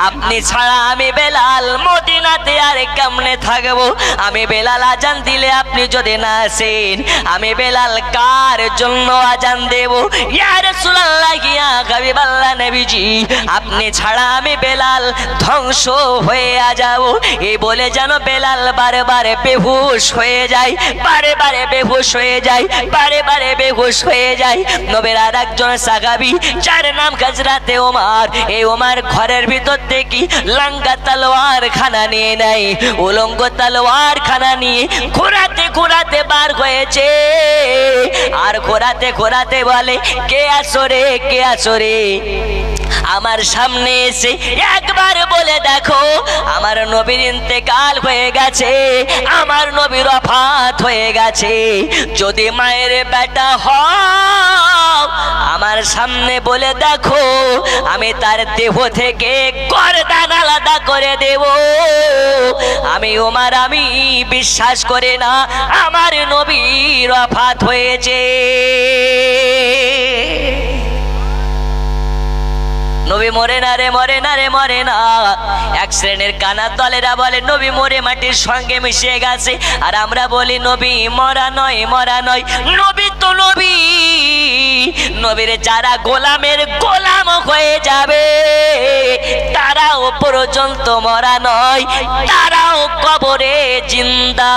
আপনি ছাড়া আমি বেলাল মদিনাতে আর কেমনে থাকবো? আমি বেলাল আজান দিলে আপনি যদি না আসেন, আমি বেলাল কার জন্য আজান দেব? ইয়া রাসূলুল্লাহ, ইয়া হাবিবাল্লাহ নবীজি, আপনি ছাড়া আমি বেলাল ধ্বংস হয়ে যাব। এই বলে যেন বেলাল বারে বারে বেহুশ হয়ে যায়, বারে বারে বেহুশ হয়ে যায়, বারে বারে বেহুশ হয়ে যায়। নবীর আর একজন সাহাবী, যার নাম হযরতে ওমর, এই ওমর ঘরের ভিতর থেকে লাঙ্গা তলোয়ার খানা নিয়ে নেয়, উলঙ্গ তলোয়ার খানা নিয়ে ঘোরাতে ঘোরাতে বার হয়েছে। আর ঘোরাতে ঘোরাতে বলে, কে আসো রে, কে আসো রে? আমার সামনে এসে একবার বলে দেখো, আমার নবীর ইন্তেকাল হয়ে গেছে, আমার নবীর ওফাত হয়ে গেছে। যদি মায়ের বেটা হও, আমার সামনে বলে দেখো, আমি তার দেহ থেকে গর্দান আলাদা করে দেব। আমি ওমর, আমি বিশ্বাস করি না আমার নবীর ওফাত হয়েছে। নবী মরে না রে, মরে না রে, মরে না। এক শ্রেণীর কানা দলেরা বলে নবী মরে মাটির সঙ্গে মিশে গেছে, আর আমরা বলি নবী মরা নয়, মরা নয়, নবী তো নবী। নবীর যারা গোলামের গোলাম হয়ে যাবে, তারাও পর্যন্ত মরা নয়, তারাও কবরে জিন্দা।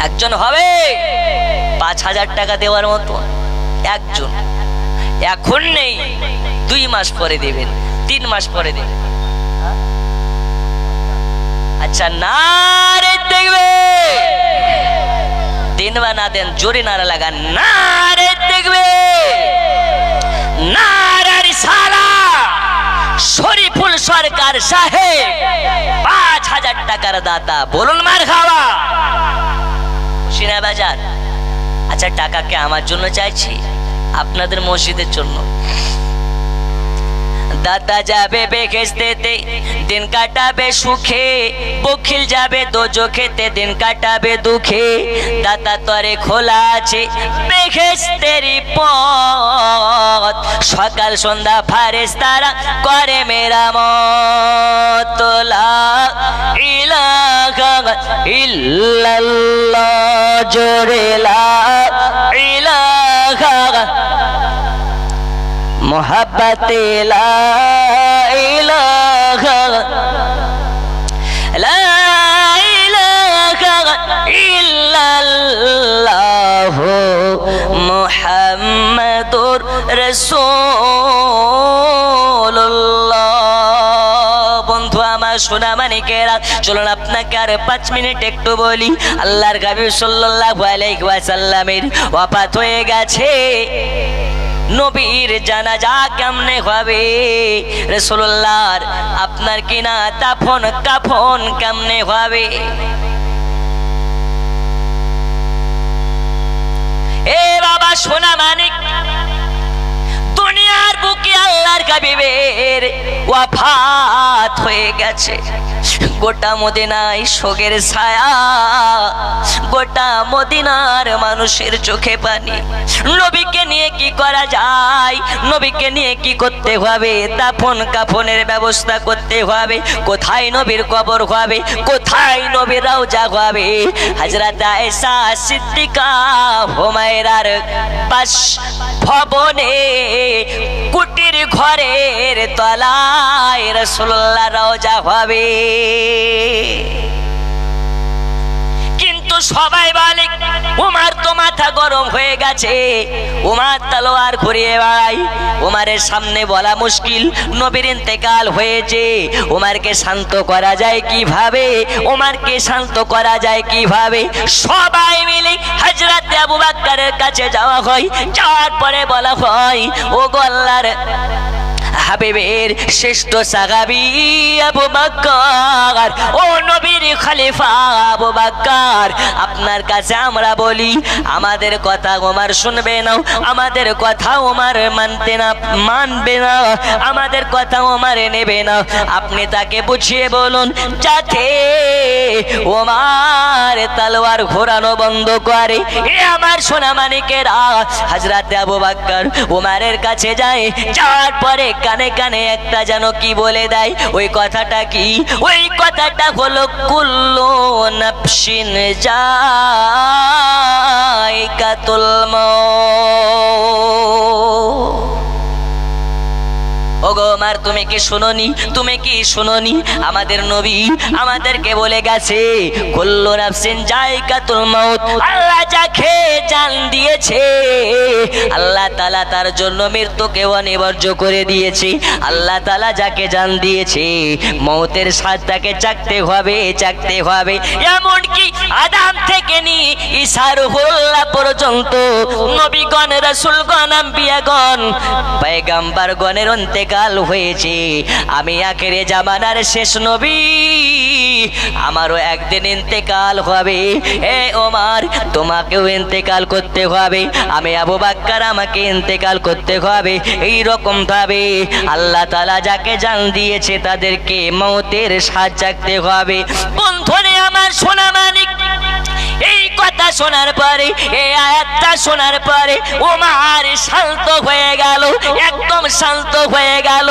একজন হবে ৫,০০০ টাকা দেওয়ার মতো, একজন এখন নেই, 2 মাস পরে দেবেন, 3 মাস পরে দেবেন। আচ্ছা, না রে, দেখবে দিন বা না দেন, জোরে নারা লাগান, না রে, দেখবে নারার সালা শরীফুল সরকার সাহেব ৫,০০০ টাকার দাতা, বলুন মার খাওয়া সিনা বাজার। আচ্ছা, টাকা কে আমার জন্য চাইছি? আপনাদের মসজিদের জন্য। দাতা যাবে বেহেশতেতে, দিন কাটাবে সুখে, বখিল যাবে দোজখেতে, দিন কাটাবে দুঃখে। দাতা তরে খোলা আছে বেহেশতের পথ, সকাল সন্ধ্যা ফারেশতারা করে মেরামত। লা ইলাহা ইল্লাল্লাহ, জোরে লা ইলাহা মোহাব্বতে লা ইলাহা, লা ইলাহা ইল্লাল্লাহ মুহাম্মাদুর রাসূলুল্লাহ। বন্ধু আমার, সোনা মানিকেরা, চলুন আপনাকে আর 5 মিনিট একটু বলি। আল্লাহর হাবিব সাল্লাল্লাহু আলাইহি ওয়াসাল্লামের ওফাত হয়ে গেছে। নবীর জানাজা কেমনে হবে? রাসূলুল্লাহর আপনার কিনা দাফন কাফন কেমনে হবে? এ বাবা সোনা মানিক, দুনিয়ার বুকে আল্লাহর হাবিবের ওফাত হয়ে গেছে। গোটা মদিনায় শোকের ছায়া, গোটা মদিনার মানুষের চোখে পানি। নবীকে নিয়ে কি করা যায়? নবীকে নিয়ে কি করতে হবে? দাফন কাফনের ব্যবস্থা করতে হবে। কোথায় নবীর কবর হবে? কোথায় নবীর রওজা হবে? হযরত আয়েশা সিদ্দিকা হুমায়রার বাস ভবনে, কুটির ঘরের তলায় রাসূলুল্লাহ রওজা হবে। কিন্তু সবাই বলে ওমর তো মাথা গরম হয়ে গেছে, ওমর তলোয়ার ঘুরিয়ে বেড়ায়। ওমরের সামনে বলা মুশকিল, নবীর ইন্তেকাল হয়েছে। ওমরকে শান্ত করা যায় কিভাবে? ওমরকে শান্ত করা যায় কিভাবে? সবাই মিলে হযরত আবু বকরের কাছে যাওয়া হয়। যাওয়ার পরে বলা হয়, ও গো আল্লাহর হাবিবের শ্রেষ্ঠ সাহাবী আবু বকর, ও নবীর খলিফা আবু বকর, আপনার কাছে আমরা বলি আমাদের কথা ওমর শুনবে না, আমাদের কথা ওমর মানবে না, আমাদের কথা ওমর নেবে না। আপনি তাকে বুঝিয়ে বলুন যাতে ওমর তলোয়ার ঘোরানো বন্ধ করে। এ আমার সোনা মানিকেরা, হযরত আবু বকর ওমরের কাছে যায়, যাওয়ার পরে কানে কানে একটা যেন কি বলে দেয়। ওই কথাটা কি? ওই কথাটা হলো কুল্লু নাফসিন যায়কাতুল মউত। ওগো ওমর, তুমি কি শুনোনি? তুমি কি শুনোনি? আমাদের নবী আমাদেরকে বলে গেছে কুল্লু নাফসিন যায়কাতুল মউত। আল্লাহ যাকে জান দিয়েছে, আল্লাহ তাআলা তার জন্য মৃত্যুকে অনিবার্য করে দিয়েছে। আল্লাহ তাআলা যাকে জান দিয়েছে মউতের স্বাদ তাকে চাখতে হবে, চাখতে হবে। এমনকি আদম থেকে নিয়ে ঈসা রূহুল্লাহ পর্যন্ত নবীগণ, রাসূলগণ, আম্বিয়াগণ, পয়গম্বরগণের অন্তেকাল হয়েছে। আমি আখেরে জামানার শেষ নবী, আমারও একদিন ইন্তেকাল হবে। এ ওমর, তোমাকেও ইন্তেকাল করতে হবে। আমি আবু বকর, আমাকে ইন্তেকাল করতে হবে। এই রকম ভাবে আল্লাহ তাআলা যাকে জান দিয়েছে তাদেরকে মওতের স্বাদ চাখতে হবে। বন্ধুরে আমার সোনা মানিক, এই কথা শোনার পরে, এই আয়াতটা শোনার পরে ওমর শান্ত হয়ে গেল, একদম শান্ত হয়ে গেল,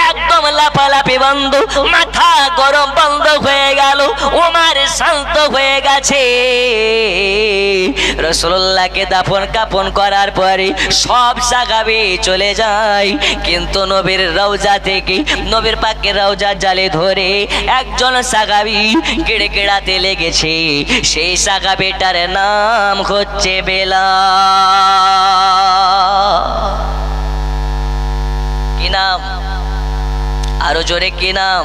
একদম লাফালাফি বন্ধ, মাথা গরম বন্ধ হয়ে গেল। ওমর শান্ত হয়ে গেছে। রাসূলুল্লাহকে দাফন কাফন করার পরে সব সাহাবী চলে যায়, কিন্তু নবীর রওজা থেকে, নবীর পাকের রওজা জালে ধরে একজন সাহাবী গিড়গিড়াতে লেগেছে। সেই সাহাবীটার নাম হচ্ছে বেলাল। কি নাম? আরো জোরে কি নাম?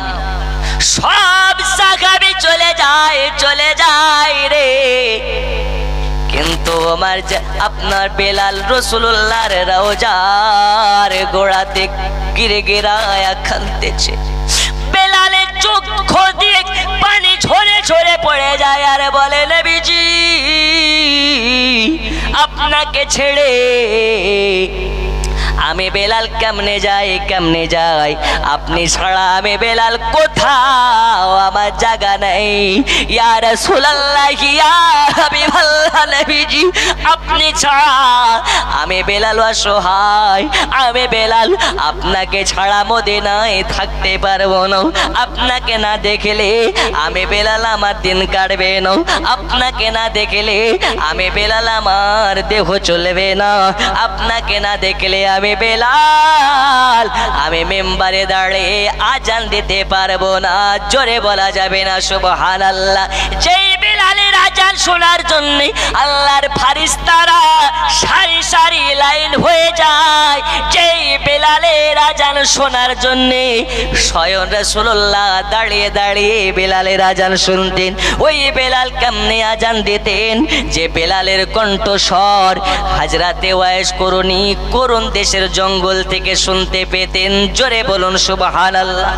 সব সাহাবী চলে যায়, চলে যায় রে, কিন্তু আমার আপনার বেলাল রাসূলুল্লাহর রওজার গোড়াতে গিরগিরায়া কাঁদতেছে। বেলালের চোখ দিয়ে পানি ঝরে ঝরে পড়ে যায় আর বলে, নবীজি আপনাকে ছেড়ে আমি বেলাল কেমনে যাই, কেমনে যাই? আপনি ছাড়া আমি বেলাল কোথাও আমার জায়গা নেই। ইয়া রাসূলুল্লাহ, ইয়া হাবিবাল্লাহ, নবীজি আপনি ছাড়া আমি বেলাল অসহায়। আমি বেলাল আপনাকে ছাড়া মদিনায় থাকতে পারবো না। আপনাকে না দেখলে আমি বেলাল আমার দিন কাটবে না। আপনাকে না দেখলে আমি বেলাল আমার দেহ চলবে না। আপনাকে না দেখলে আমি বেলাল আমি মিম্বারে দাঁড়িয়ে আজান দিতে পারবো না। জোরে বলা যাবে না সুবহানাল্লাহ। যেই বেলালের আজান শোনার জন্য আল্লাহর ফারিস্তারা সারি সারি লাইন হয়ে যায়, যেই বেলালের আজান শোনার জন্য স্বয়ং রাসূলুল্লাহ দাঁড়িয়ে দাঁড়িয়ে বেলালের আজান শুনতেন। ওই বেলাল কেমনে আজান দিতেন? যে বেলালের কণ্ঠস্বর হযরতে ওয়াইস করুণী করুণ দেশের জঙ্গল থেকে শুনতে পেতেন। জোরে বলুন সুবহানাল্লাহ।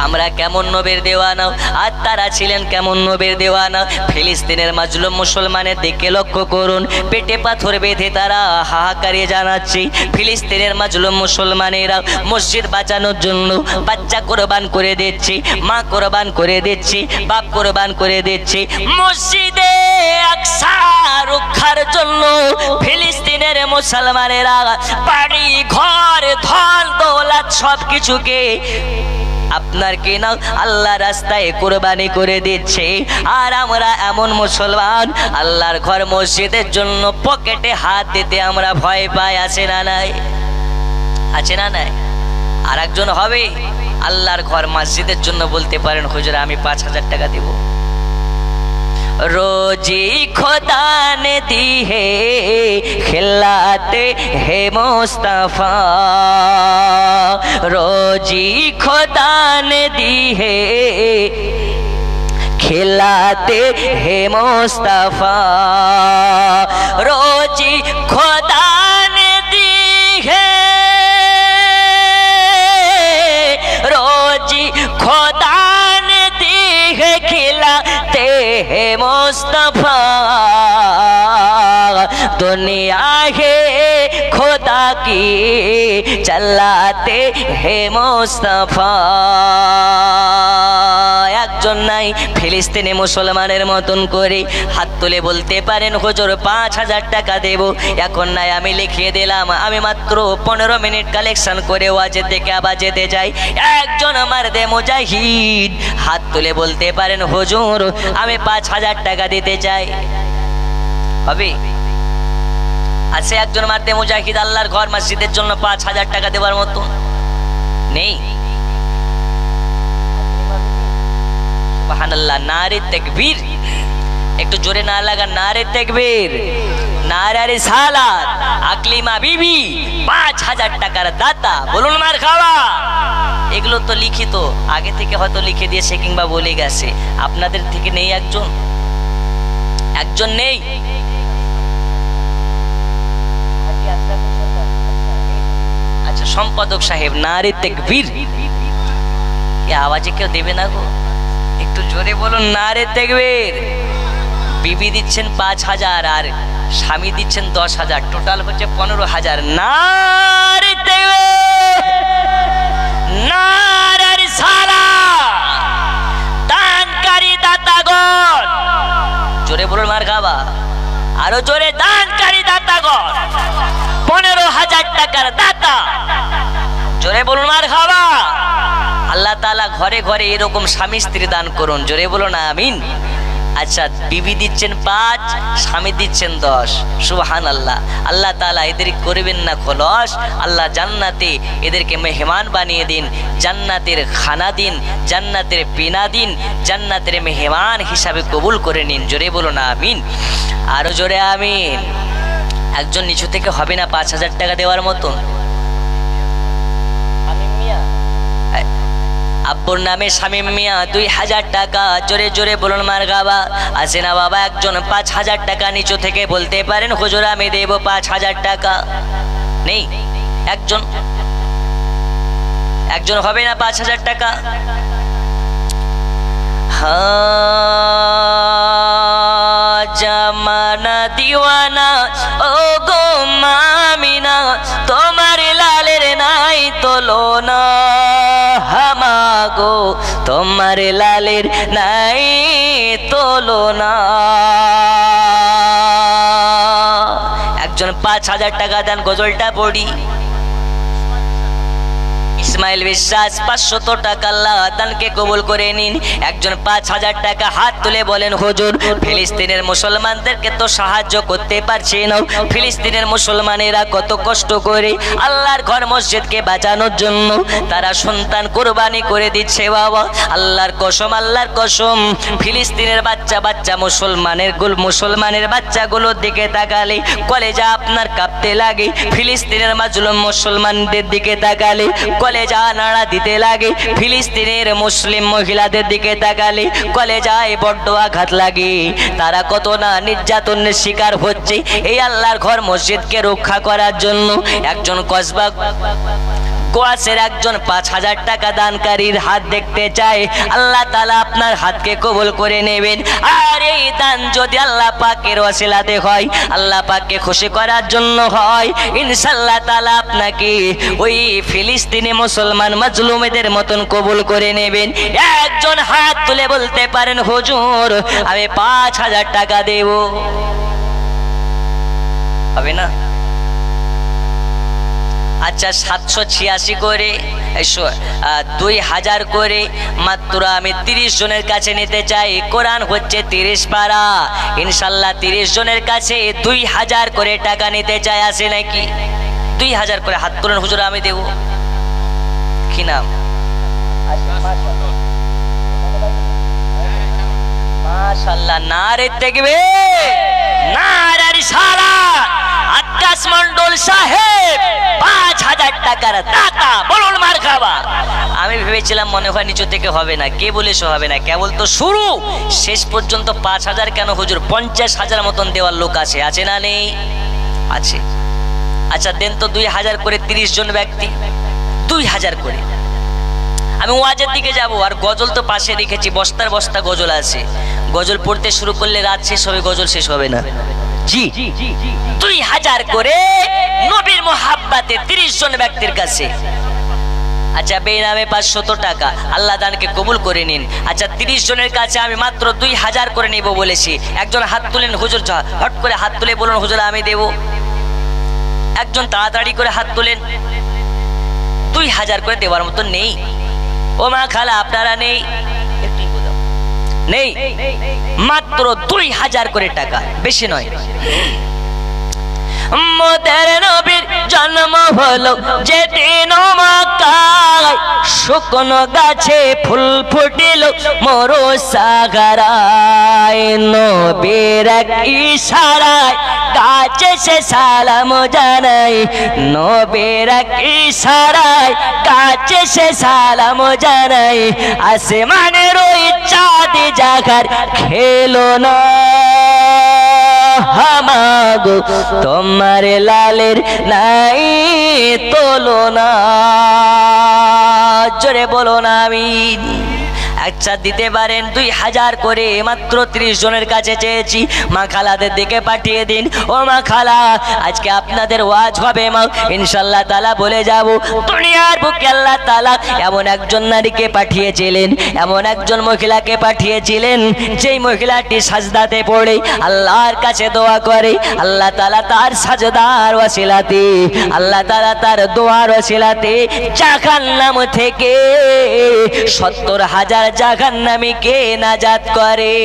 আমরা কেমন নবীর দেওয়ানা, আর তারা ছিলেন কেমন নবীর দেওয়ানা। ফিলিস্তিনের মাজলুম মুসলমানের দিকে লক্ষ্য করুন, পেটে পাথর বেঁধে তারা হাহাকারে জানাচ্ছে। ফিলিস্তিনের মাজলুম মুসলমানেরা মসজিদ বাঁচানোর জন্য বাচ্চা কোরবান করে দিচ্ছে, মা কোরবান করে দিচ্ছে, বাপ কোরবান করে দিচ্ছে। মসজিদে আকসা রক্ষার জন্য ফিলিস্তিনের মুসলমানেরা বাড়ি ঘর ধন দৌলত সব কিছুকে আপনার কি না আল্লাহ রাস্তায় কোরবানি করে দিচ্ছে। আর আমরা এমন মুসলমান, আল্লাহর ঘর মসজিদের জন্য পকেটে হাত দিতে আমরা ভয় পাই। আছে না নাই? আছে না নাই? আর একজন হবে আল্লাহর ঘর মসজিদের জন্য বলতে পারেন, হুজুর আমি 5,000 টাকা দেব। रोजी खुदा ने दी है खिलाते है मुस्तफा, रोजी खुदा ने दी है खिलाते है मुस्तफा, रोजी खुदा ने दी है হে মুস্তাফা दुनिया है खुदा की चलाते হে মুস্তাফা একজন নাই ফিলিস্তিনি মুসলমানের মতন করে হাত তুলে বলতে পারেন হুজুর ৫,০০০ টাকা দেব। এখন নাই আমি লিখিয়ে দিলাম, আমি মাত্র 15 মিনিট কালেকশন করে ওয়াজে থেকে আবার যেতে চাই। একজন মারদে মুজাহিদ হাত তুলে বলতে পারেন হুজুর আমি ৫,০০০ টাকা দিতে চাই, হবে? আছে একজন মারদে মুজাহিদ আল্লাহর ঘর মসজিদের জন্য ৫,০০০ টাকা দেওয়ার মতো? নেই। সুবহানাল্লাহ, নারে তাকবীর, একটু জোরে না লাগা, নারে তাকবীর, নারে রিসালাত। আকলিমা বিবি ৫,০০০ টাকার দাতা, বলুন মারহাবা। এগুলো তো লিখিত, আগে থেকে হয়তো লিখে দিয়েছে কিংবা বলে গেছে। আপনাদের থেকে নেই একজন? একজন নেই? আচ্ছা, সম্পাদক সাহেব নারে তাকবীর। কি আওয়াজে কেউ দেবে না গো? একটু জোরে বলুন নারে তাকবীর। বিবি দিচ্ছেন ৫,০০০ আর স্বামী দিচ্ছেন ১০,০০০, টোটাল হচ্ছে ১৫,০০০। নারে তাকবীর, নারে রিসালাত। দানকারী দাতাগণ জোরে বলুন মারহাবা, আরো জোরে। দানকারী দাতাগণ 15,০০০ টাকার দাতা, জোরে বলুন মারহাবা। আল্লাহ তাআলা ঘরে ঘরে এরকম স্বামী স্ত্রী দান করুন, জোরে বলুন আমিন। আচ্ছা, বিবি দিচ্ছেন ৫, স্বামী দিচ্ছেন ১০। সুবহানাল্লাহ। আল্লাহ তাআলা এদের করবেন না খলস, আল্লাহ জান্নাতে এদেরকে মেহমান বানিয়ে দিন, জান্নাতের খানা দিন, জান্নাতের পিনা দিন, জান্নাতের মেহমান হিসাবে কবুল করে নিন, জোরে বলুন আমিন। আরো জোরে আমিন। একজন নিচু থেকে হবে না ৫,০০০ টাকা দেওয়ার মতন? আব্বুর নামে শামীম মিয়া ২,০০০ টাকা, জোরে জোরে বলুন মারহাবা। আছে না বাবা একজন ৫,০০০ টাকা নিচু থেকে বলতে পারেন হুজুর আমি দেব ৫,০০০ টাকা? নেই একজন? একজন হবে না ৫,০০০ টাকা? জামানা দিওয়ানা ও গো মামিনা, তোমার লালের নাই তুলনা, হামাগো তোমার লালের নাই তুলনা। একজন ৫,০০০ টাকা দেন, গজলটা পড়ি। ইসমাইল বিশ্বাস ৫০০ টাকা আল্লাহ দানকে কবুল করে নিন। একজন ৫,০০০ টাকা হাত তুলে বলেন হুজুর ফিলিস্তিনের মুসলমানদেরকে তো সাহায্য করতে পারছি না, ফিলিস্তিনের মুসলমানেরা কত কষ্ট করে আল্লাহর ঘর মসজিদকে বাঁচানোর জন্য তারা সন্তান কোরবানি করে দিচ্ছে বাবা। আল্লাহর কসম, আল্লাহর কসম, ফিলিস্তিনের বাচ্চা বাচ্চা মুসলমানের বাচ্চাগুলোর দিকে তাকালে কলেজা আপনার কাঁপতে লাগে, ফিলিস্তিনের মাজলুম মুসলমানদের দিকে তাকালে কলেজা নাড়া দিতে লাগে, ফিলিস্তিনের মুসলিম মহিলাদের দিকে তাকালে কলেজায় বড্ড আঘাত লাগে। তারা কত না নির্যাতনের শিকার হচ্ছে এই আল্লাহর ঘর মসজিদকে রক্ষা করার জন্য। একজন কসবা কোয়াসের একজন ৫,০০০ টাকা দানকারীর হাত দেখতে চায়, আল্লাহ তাআলা আপনার হাতকে কবুল করে নেবেন। আর এই দান যদি আল্লাহ পাকের ওসিলাতে হয়, আল্লাহ পাককে খুশি করার জন্য হয়, ইনশাআল্লাহ তাআলা আপনাকে ওই ফিলিস্তিনি মুসলমান মাজলুমদের মতন কবুল করে নেবেন। একজন হাত তুলে বলতে পারেন হুজুর আমি ৫,০০০ টাকা দেব, হবে না? আচ্ছা ৭৮৬ করে ২,০০০ করে মাত্র আমি ৩০ জনের কাছে নিতে চাই। কোরআন হচ্ছে ৩০ পারা, ইনশাল্লাহ ৩০ জনের কাছে ২,০০০ করে টাকা নিতে চাই, আছে নাকি? ২,০০০ করে হাত তুলেন হুজুর আমি দেব। কি নাম? মাশাআল্লাহ, নারে তাকবীর, নারে রিসালাত। আক্কাস মন্ডল সাহেব ৫,০০০ টাকার দাতা, বলুন মারহাবা। আমি ভেবেছিলাম মনে হয় নিচু থেকে হবে না, কে বলেছে হবে না, কেবল তো শুরু, শেষ পর্যন্ত ৫,০০০ কেন হুজুর ৫০,০০০ মতন দেওয়ার লোক আছে, আছে না নেই? আছে। আচ্ছা দেন তো ২,০০০ করে ৩০ জন ব্যক্তি, ২,০০০ করে। আমি ওয়াজের দিকে যাব, আর গজল তো পাশে রেখেছি, বস্তার বস্তা গজল আছে। গজল পড়তে শুরু করলে রাত শেষ হবে, গজল শেষ হবে না। জি, 2000 করে নবীর মোহাব্বতে 30 জন ব্যক্তির কাছে। আচ্ছা, বেনামে 500 টাকা, আল্লাহ দানকে কবুল করে নিন। আচ্ছা, 30 জনের কাছে আমি মাত্র 2000 করে নিব বলেছি। একজন হাত তুলেন হুজুর, হট করে হাত তুলে বলুন হুজুর আমি দেব। একজন তাড়াতাড়ি করে হাত তুলেন। 2000 করে দেওয়ার মতো নেই? ও মা খালা আপনারা নেই? নেই, মাত্র 2000 করে টাকা, বেশি নয়। মোদের নবীর জন্ম হলো যেদিন মক্কায়, শুকনো গাছে ফুল ফুটিল মরু সাগরায়। নবীর এক ইশারায় গাছে সে সালাম জানাই, নবীর এক ইশারায় গাছে সে সালাম জানাই। আসমানের ওই চাঁদ জাগার খেলো না হামাগো, তোমার লালের নাই তোলো না। জোরে বলো না আমিন। আচ্ছা, দিতে পারেন 2000 করে, মাত্র 30 জনের কাছে চেয়েছি। মা খালাদের দিকে পাঠিয়ে দিন। ও মা খালা, আজকে আপনাদের ওয়াজ হবে মা, ইনশাআল্লাহ তাআলা বলে যাব। দুনিয়ার বুকে আল্লাহ তাআলা এমন একজন নারীকে পাঠিয়েছিলেন, এমন একজন মহিলাকে পাঠিয়েছিলেন, যেই মহিলাটি সাজদাতে পড়ে আল্লাহর কাছে দোয়া করে, আল্লাহ তাআলা তার সাজদার ওয়াসিলাতে, আল্লাহ তাআলা তার দোয়ার ওয়াসিলাতে জাহান্নাম থেকে 70,000 জাহান্নামীকে নাজাত করে।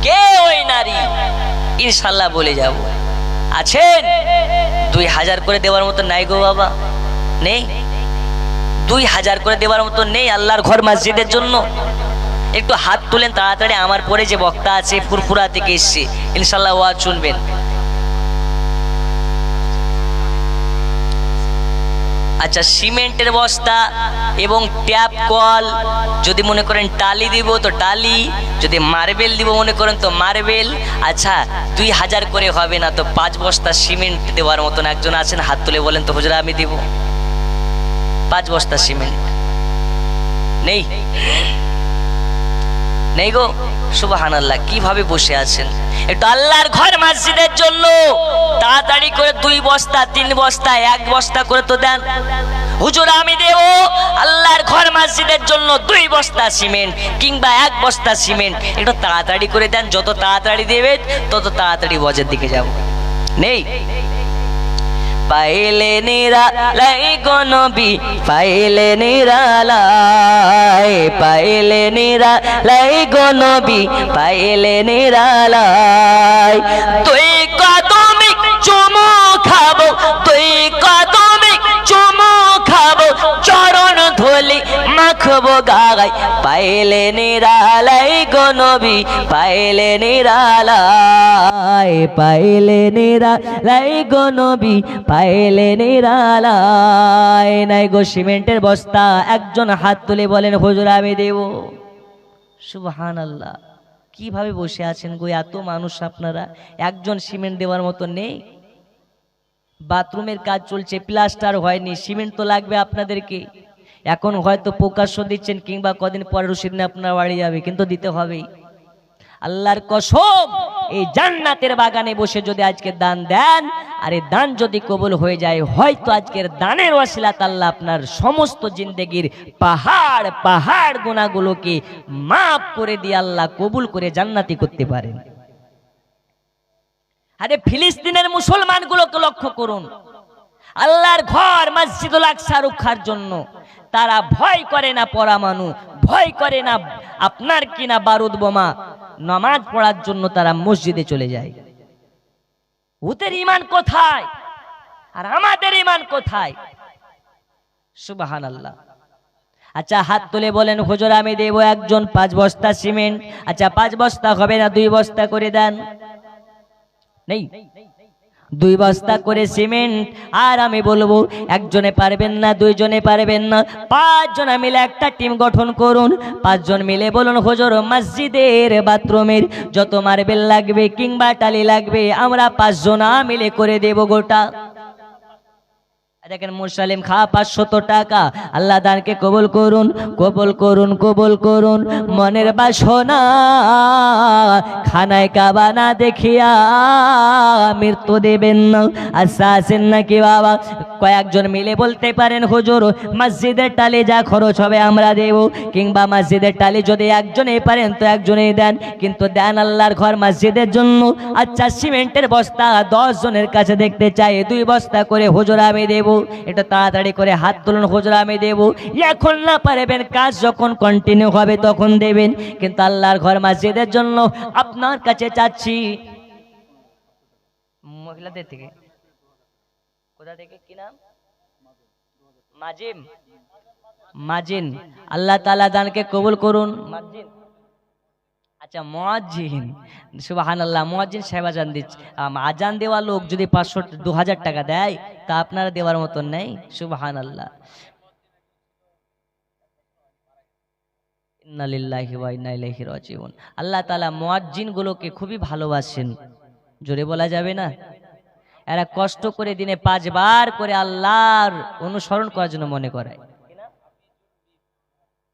কে ওই নারী? ইনশাআল্লাহ বলে যাব। আছেন? 2000 করে দেওয়ার মতো নাই গো বাবা, নেই। 2000 করে দেওয়ার মতো নেই আল্লাহর ঘর মসজিদের জন্য। একটু হাত তুলেন তাড়াতাড়ি। আমার পরে যে বক্তা আছে ফুরফুরা থেকে এসছে, ইনশাআল্লাহ ওয়াজ শুনবেন। আচ্ছা, সিমেন্টের বস্তা এবং ট্যাপ কল, যদি মনে করেন টালি দিব তো টালি, যদি মার্বেল দিব মনে করেন তো মার্বেল। আচ্ছা, 2000 করে হবে না তো 5 বস্তা সিমেন্ট দেওয়ার মতন একজন আছেন? হাত তুলে বলেন তো হুজুর আমি দিব 5 বস্তা সিমেন্ট। নেই? নেই গো। সুবহানাল্লাহ, কিভাবে বসে আছেন? একটু আল্লাহর ঘর মসজিদের জন্য তাড়াতাড়ি করে 2 বস্তা 3 বস্তা 1 বস্তা করে তো দেন। হুজুর আমি দেব আল্লাহর ঘর মসজিদের জন্য 2 বস্তা সিমেন্ট কিংবা 1 বস্তা সিমেন্ট, একটু তাড়াতাড়ি করে দেন। যত তাড়াতাড়ি দেবেন তত তাড়াতাড়ি ওয়াজের দিকে যাব। নেই? পাইলে নিরালাই গো নবী, পাইলে নিরালাই, পাইলে নিরালাই গো নবী, পাইলে নিরালাই। তুই কদমে চুমু খাবো, তুই কদমে চুমু খাবো, চরণ ধুলি মাখবো গায়। পাইলে নিরালাই গো নবী, পাইলে নিরালাই, পাইলে নিরালাই গো নবী, পাইলে নিরালাই। নাই গো সিমেন্টের বস্তা? একজন হাত তুলে বলেন হুজুর আমি দেব। সুবহানাল্লাহ, কিভাবে বসে আছেন গো এত মানুষ আপনারা? একজন সিমেন্ট দেওয়ার মতো নেই? বাথরুমের কাজ চলছে, প্লাস্টার হয়নি, সিমেন্ট তো লাগবে আপনাদেরকে। এখন হয়তো প্রকাশ্য দিচ্ছেন, কিংবা কদিন পরে রসিদ নিয়ে আপনার বাড়ি যাবে, কিন্তু দিতে হবেই। আল্লাহর কসম, এই জান্নাতের বাগানে বসে যদি আজকে দান দেন, আর এই দান যদি কবুল হয়ে যায়, হয়তো আজকের দানের ওয়াসিলাতে আল্লাহ আপনার সমস্ত জিন্দেগির পাহাড় পাহাড় গুনাহগুলোকে মাফ করে দিয়ে আল্লাহ কবুল করে জান্নাতি করতে পারেন। আরে ফিলিস্তিনের মুসলমানগুলোকে লক্ষ্য করুন, আল্লাহর ঘর মসজিদুল আকসা রক্ষার জন্য তারা ভয় করে না পরমাণু, ভয় করে না আপনার কিনা বারুদ বোমা, নামাজ পড়ার জন্য তারা মসজিদে চলে যায়। ওদের ঈমান কোথায় আর আমাদের ঈমান কোথায়? সুবহানাল্লাহ। আচ্ছা, হাত তুলে বলেন হুজুর আমি দেব একজন 5 বস্তা সিমেন্ট। আচ্ছা, 5 বস্তা হবে না, 2 বস্তা করে দেন। নেই? 2 বস্তা করে সিমেন্ট। আর আমি বলবো, একজনে পারবেন না, 2 জনে পারবেন না, 5 জন মিলে একটা টিম গঠন করুন। 5 জন মিলে বলুন হুজুর মসজিদের বাথরুমের যত মার্বেল লাগবে কিংবা টালি লাগবে আমরা 5 জন মিলে করে দেব গোটা। দেখেন মুসলিম খা 500 টাকা, আল্লাহ দানকে কবুল করুন, কবুল করুন, কবুল করুন। মনের বাসনা খানায় কাবা না দেখিয়া মৃত্যু দেবেন না। আচ্ছা আছেন নাকি বাবা? কয়েকজন মিলে বলতে পারেন হুজুর মসজিদের টালি যা খরচ হবে আমরা দেব, কিংবা মসজিদের টালি যদি একজনেই পারেন তো একজনেই দেন, কিন্তু দেন আল্লাহর ঘর মসজিদের জন্য। আচ্ছা সিমেন্টের বস্তা 10 জনের কাছে দেখতে চাই 2 বস্তা করে হুজুর আমি দেব, এটা তাড়াতাড়ি করে হাত তুলুন হুজুর আমি দেব। এখন না পারবেন, কাজ যখন কন্টিনিউ হবে তখন দেবেন, কিন্তু আল্লাহর ঘর মসজিদের জন্য আপনার কাছে চাচ্ছি। মহিলাদের থেকে কোথা থেকে কি নাম? মাজিম, মাজিন, আল্লাহ তাআলা দানকে কবুল করুন। মাজিন, আচ্ছা মুয়াজ্জিন, সুবহানাল্লাহ, মুয়াজ্জিন সাহেব আজান দিচ্ছে। আজান দেওয়া লোক যদি 500 2000 টাকা দেয় তা আপনারা দেওয়ার মতন নেই। সুবহানাল্লাহ, ইন্না লিল্লাহি ওয়া ইন্না ইলাইহি রাজিউন। আল্লাহ তাআলা মুয়াজ্জিন গুলোকে খুবই ভালোবাসেন, জোরে বলা যাবে না? এরা কষ্ট করে দিনে 5 বার করে আল্লাহর অনুসরণ করার জন্য মনে করায়।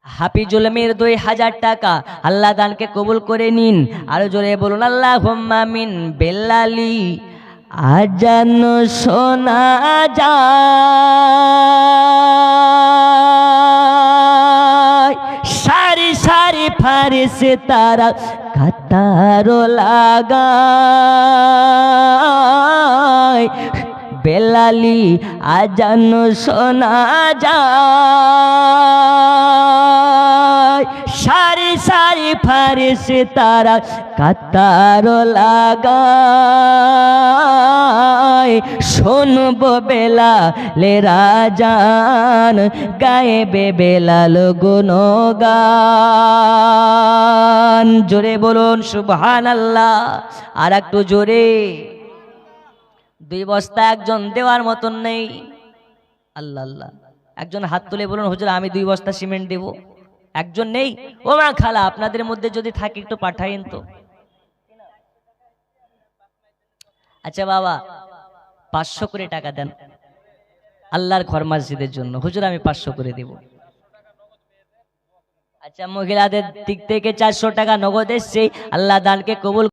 হাফিজুল মির 2000 টাকা, আল্লাহ দানকে কবুল করে নিন। আরো জোরে বলুন আল্লাহুম্মা মিন। বেলালি আজান শোনা যায়, সারি সারি ফারিসে তারা কাতার লাগায়। বেলালি আজান শোনা যায়, সারি সারি ফারিসে তারা কাতার লাগায়। শুনবো বেলালের আজান, গায়েবে বেলাল গুণগান। জোরে বলুন সুবহানাল্লাহ, আর একটু জোরে। 2 বস্তা একজন দেওয়ার মতন নেই। আল্লাহ আল্লাহ, একজন হাত তুলে বলুন হুজুর আমি 2 বস্তা সিমেন্ট দেব। একজন নেই? ও মা খালা, আপনাদের মধ্যে যদি থাকে একটু পাঠাইন তো। আচ্ছা বাবা 500 করে টাকা দেন আল্লাহর ঘর মসজিদের জন্য, হুজুর আমি 500 করে দেব। আচ্ছা মহিলাদের দিক থেকে 400 টাকা নগদ এসছে, আল্লাহ দানকে কবুল